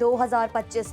2025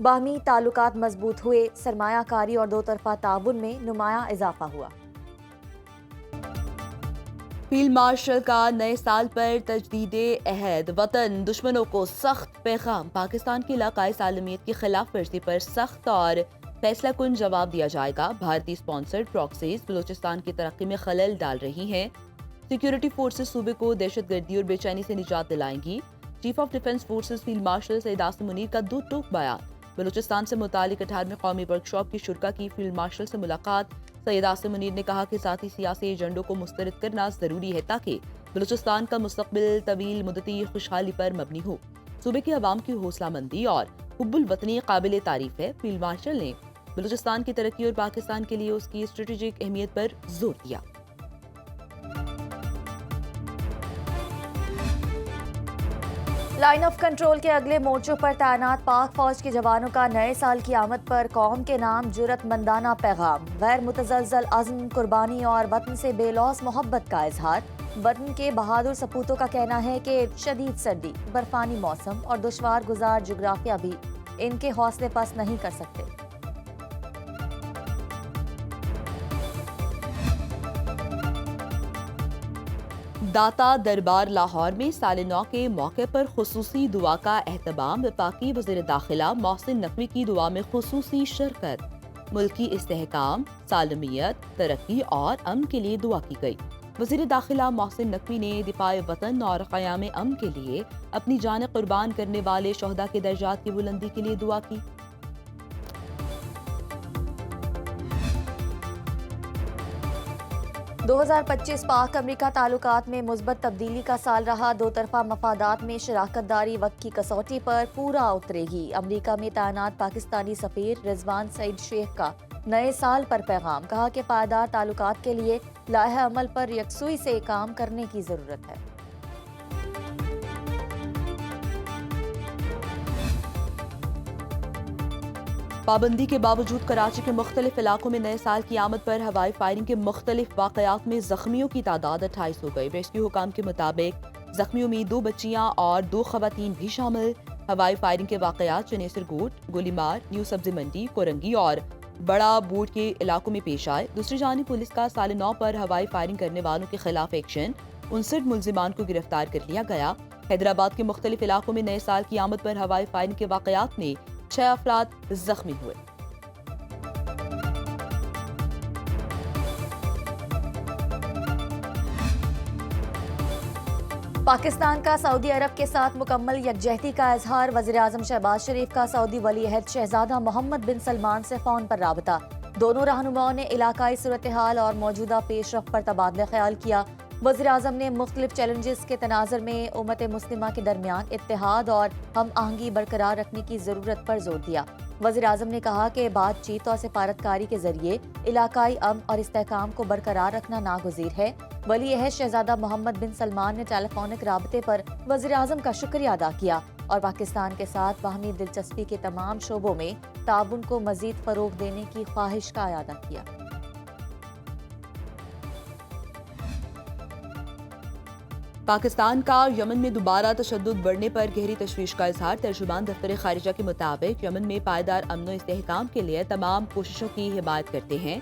باہمی تعلقات مضبوط ہوئے، سرمایہ کاری اور دو طرفہ تعاون میں نمایاں اضافہ ہوا۔ فیلڈ مارشل کا نئے سال پر تجدید عہد، وطن دشمنوں کو سخت پیغام، پاکستان کی علاقائی سالمیت کی خلاف ورزی پر سخت اور فیصلہ کن جواب دیا جائے گا۔ بھارتی اسپانسرڈ پراکسیز بلوچستان کی ترقی میں خلل ڈال رہی ہیں، سیکیورٹی فورسز صوبے کو دہشت گردی اور بے چینی سے نجات دلائیں گی۔ Chief of defence forces field marshal Syed Asim Munir کا دو ٹوک بیان۔ بلوچستان سے متعلق 18ویں قومی ورکشاپ کی شرکا کی فیلڈ مارشل سے ملاقات، سید عاصم منیر نے کہا کہ ذاتی سیاسی ایجنڈوں کو مسترد کرنا ضروری ہے تاکہ بلوچستان کا مستقبل طویل مدتی خوشحالی پر مبنی ہو۔ صوبے کے عوام کی حوصلہ مندی اور حب الوطنی قابل تعریف ہے۔ فیلڈ مارشل نے بلوچستان کی ترقی اور پاکستان کے لیے اس کی اسٹریٹجک اہمیت پر زور دیا۔ لائن آف کنٹرول کے اگلے مورچوں پر تعینات پاک فوج کے جوانوں کا نئے سال کی آمد پر قوم کے نام جرأت مندانہ پیغام، غیر متزلزل عزم، قربانی اور وطن سے بے لوث محبت کا اظہار۔ وطن کے بہادر سپوتوں کا کہنا ہے کہ شدید سردی، برفانی موسم اور دشوار گزار جغرافیہ بھی ان کے حوصلے پست نہیں کر سکتے۔ داتا دربار لاہور میں سال نو کے موقع پر خصوصی دعا کا اہتمام، وفاقی وزیر داخلہ محسن نقوی کی دعا میں خصوصی شرکت۔ ملکی استحکام، سالمیت، ترقی اور امن کے لیے دعا کی گئی۔ وزیر داخلہ محسن نقوی نے دفاع وطن اور قیام امن کے لیے اپنی جانیں قربان کرنے والے شہداء کے درجات کی بلندی کے لیے دعا کی۔ 2025 پاک امریکہ تعلقات میں مثبت تبدیلی کا سال رہا، دو طرفہ مفادات میں شراکت داری وقت کی کسوٹی پر پورا اترے گی۔ امریکہ میں تعینات پاکستانی سفیر رضوان سعید شیخ کا نئے سال پر پیغام، کہا کہ پائیدار تعلقات کے لیے لائحہ عمل پر یکسوئی سے کام کرنے کی ضرورت ہے۔ پابندی کے باوجود کراچی کے مختلف علاقوں میں نئے سال کی آمد پر ہوائی فائرنگ کے مختلف واقعات میں زخمیوں کی تعداد 28 ہو گئی۔ ریسکیو حکام کے مطابق زخمیوں میں 2 بچیاں اور 2 خواتین بھی شامل۔ ہوائی فائرنگ کے واقعات چنیسر کوٹ، گولی مار، نیو سبزی منڈی، کورنگی اور بڑا بوٹ کے علاقوں میں پیش آئے۔ دوسری جانب پولیس کا سال نو پر ہوائی فائرنگ کرنے والوں کے خلاف ایکشن، 59 ملزمان کو گرفتار کر لیا گیا۔ حیدرآباد کے مختلف علاقوں میں نئے سال کی آمد پر ہوائی فائرنگ کے واقعات میں 6 افراد زخمی ہوئے۔ پاکستان کا سعودی عرب کے ساتھ مکمل یکجہتی کا اظہار، وزیر اعظم شہباز شریف کا سعودی ولی عہد شہزادہ محمد بن سلمان سے فون پر رابطہ۔ دونوں رہنماؤں نے علاقائی صورتحال اور موجودہ پیش رفت پر تبادلہ خیال کیا۔ وزیر اعظم نے مختلف چیلنجز کے تناظر میں امت مسلمہ کے درمیان اتحاد اور ہم آہنگی برقرار رکھنے کی ضرورت پر زور دیا۔ وزیر اعظم نے کہا کہ بات چیت اور سفارتکاری کے ذریعے علاقائی امن اور استحکام کو برقرار رکھنا ناگزیر ہے۔ ولی عہد شہزادہ محمد بن سلمان نے ٹیلی فونک رابطے پر وزیر اعظم کا شکریہ ادا کیا اور پاکستان کے ساتھ باہمی دلچسپی کے تمام شعبوں میں تعاون کو مزید فروغ دینے کی خواہش کا اعادہ کیا۔ پاکستان کا یمن میں دوبارہ تشدد بڑھنے پر گہری تشویش کا اظہار، ترجمان دفتر خارجہ کے مطابق یمن میں پائیدار امن و استحکام کے لیے تمام کوششوں کی حمایت کرتے ہیں۔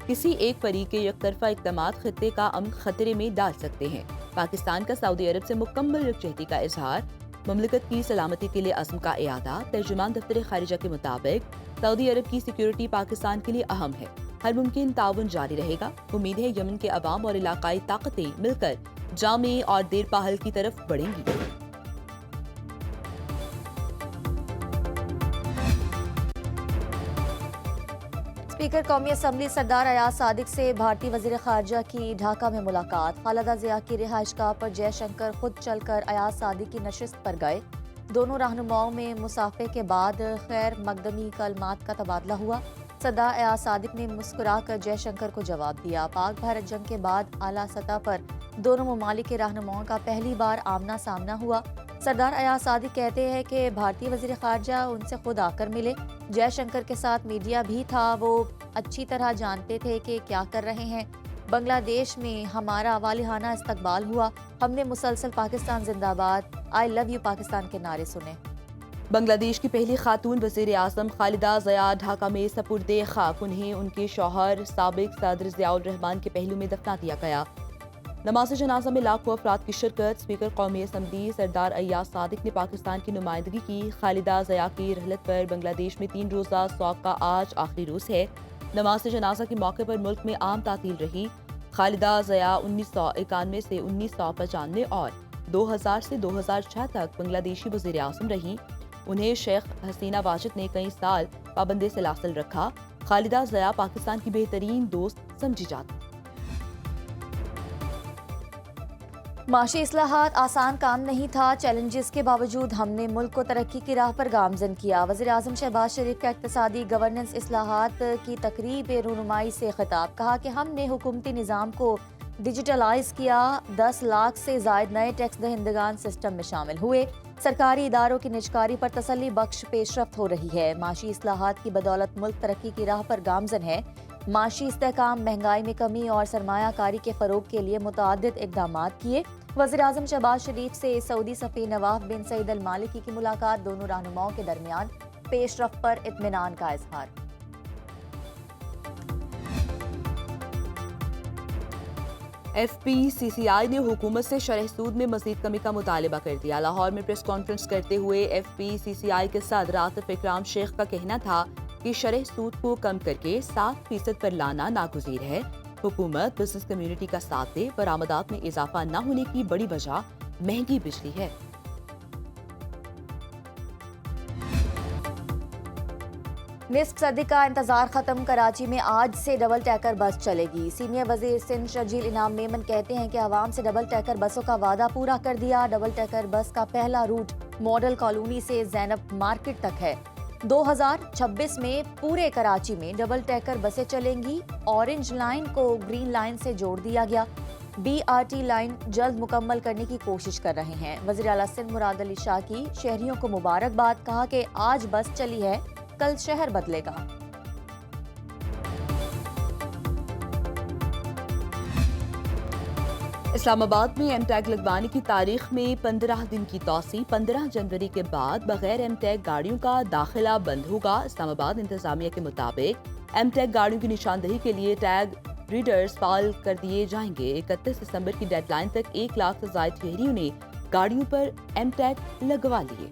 کسی ایک فریق کے یک طرفہ اقدامات خطے کا امن خطرے میں ڈال سکتے ہیں۔ پاکستان کا سعودی عرب سے مکمل یکجہتی کا اظہار، مملکت کی سلامتی کے لیے عزم کا اعادہ، ترجمان دفتر خارجہ کے مطابق سعودی عرب کی سیکیورٹی پاکستان کے لیے اہم ہے، ہر ممکن تعاون جاری رہے گا۔ امید ہے یمن کے عوام اور علاقائی طاقتیں مل کر جامع اور دیرپا حل کی طرف بڑھیں گی۔ اسپیکر قومی اسمبلی سردار ایاز صادق سے بھارتی وزیر خارجہ کی ڈھاکہ میں ملاقات، خالدہ ضیاء کی رہائش گاہ پر جے شنکر خود چل کر ایاز صادق کی نشست پر گئے۔ دونوں رہنماؤں میں مصافحے کے بعد خیر مقدمی کلمات کا تبادلہ ہوا۔ سردار ایاز صادق نے مسکرا کر جے شنکر کو جواب دیا۔ پاک بھارت جنگ کے بعد اعلیٰ سطح پر دونوں ممالک کے رہنماؤں کا پہلی بار آمنا سامنا ہوا۔ سردار ایاز صادق کہتے ہیں کہ بھارتی وزیر خارجہ ان سے خود آ کر ملے۔ جے شنکر کے ساتھ میڈیا بھی تھا، وہ اچھی طرح جانتے تھے کہ کیا کر رہے ہیں۔ بنگلہ دیش میں ہمارا والہانہ استقبال ہوا، ہم نے مسلسل پاکستان زندہ باد، آئی لو یو پاکستان کے نعرے سنے۔ بنگلہ دیش کی پہلی خاتون وزیر اعظم خالدہ ضیاء ڈھاکہ میں سپرد خاک، انہیں ان کے شوہر سابق صدر ضیاء الرحمان کے پہلو میں دفنا دیا گیا۔ نماز جنازہ میں لاکھوں افراد کی شرکت۔ اسپیکر قومی اسمبلی سردار ایاز صادق نے پاکستان کی نمائندگی کی۔ خالدہ ضیاء کی رحلت پر بنگلہ دیش میں 3 روزہ سوگ کا آج آخری روز ہے۔ نماز جنازہ کے موقع پر ملک میں عام تعطیل رہی۔ خالدہ ضیاء 1991 سے 1995 اور 2000 سے 2006 تک بنگلہ دیشی وزیر اعظم رہیں۔ انہیں شیخ حسینہ واجد نے کئی سال پابند سلاسل رکھا۔ خالدہ ضیاء پاکستان کی بہترین دوست سمجھی جاتی۔ معاشی اصلاحات آسان کام نہیں تھا، چیلنجز کے باوجود ہم نے ملک کو ترقی کی راہ پر گامزن کیا۔ وزیر اعظم شہباز شریف کا اقتصادی گورننس اصلاحات کی تقریب رونمائی سے خطاب، کہا کہ ہم نے حکومتی نظام کو ڈیجیٹلائز کیا، 10 لاکھ سے زائد نئے ٹیکس دہندگان سسٹم میں شامل ہوئے، سرکاری اداروں کی نجکاری پر تسلی بخش پیش رفت ہو رہی ہے، معاشی اصلاحات کی بدولت ملک ترقی کی راہ پر گامزن ہے، معاشی استحکام، مہنگائی میں کمی اور سرمایہ کاری کے فروغ کے لیے متعدد اقدامات کیے۔ وزیر اعظم شہباز شریف سے سعودی سفیر نواف بن سعید المالکی کی ملاقات، دونوں رہنماؤں کے درمیان پیش رفت پر اطمینان کا اظہار۔ ایف پی سی سی آئی نے حکومت سے شرح سود میں مزید کمی کا مطالبہ کر دیا۔ لاہور میں پریس کانفرنس کرتے ہوئے ایف پی سی سی آئی کے صدر عاطف اکرام شیخ کا کہنا تھا کہ شرح سود کو کم کر کے 7% پر لانا ناگزیر ہے۔ حکومت بزنس کمیونٹی کا ساتھ دے، برآمدات میں اضافہ نہ ہونے کی بڑی وجہ مہنگی بجلی ہے۔ نصف صدی کا انتظار ختم، کراچی میں آج سے ڈبل ٹیکر بس چلے گی۔ سینئر وزیر سندھ شرجیل انعام میمن کہتے ہیں کہ عوام سے ڈبل ٹیکر بسوں کا وعدہ پورا کر دیا۔ ڈبل ٹیکر بس کا پہلا روٹ ماڈل کالونی سے زینب مارکیٹ تک ہے۔ 2026 میں پورے کراچی میں ڈبل ٹیکر بسیں چلیں گی۔ اورنج لائن کو گرین لائن سے جوڑ دیا گیا۔ بی آر ٹی لائن جلد مکمل کرنے کی کوشش کر رہے ہیں۔ وزیر اعلیٰ سندھ مراد علی شاہ کی شہریوں کو مبارکباد، کہا کہ آج بس چلی ہے، کل شہر بدلے گا۔ اسلام آباد میں ایم ٹیگ لگوانے کی تاریخ میں 15 دن کی توسیع۔ 15 جنوری کے بعد بغیر ایم ٹیگ گاڑیوں کا داخلہ بند ہوگا۔ اسلام آباد انتظامیہ کے مطابق ایم ٹیگ گاڑیوں کی نشاندہی کے لیے ٹیگ ریڈرز فعال کر دیے جائیں گے۔ 31 دسمبر کی ڈیڈ لائن تک 1 لاکھ سے زائد شہریوں نے گاڑیوں پر ایم ٹیگ لگوا لیے۔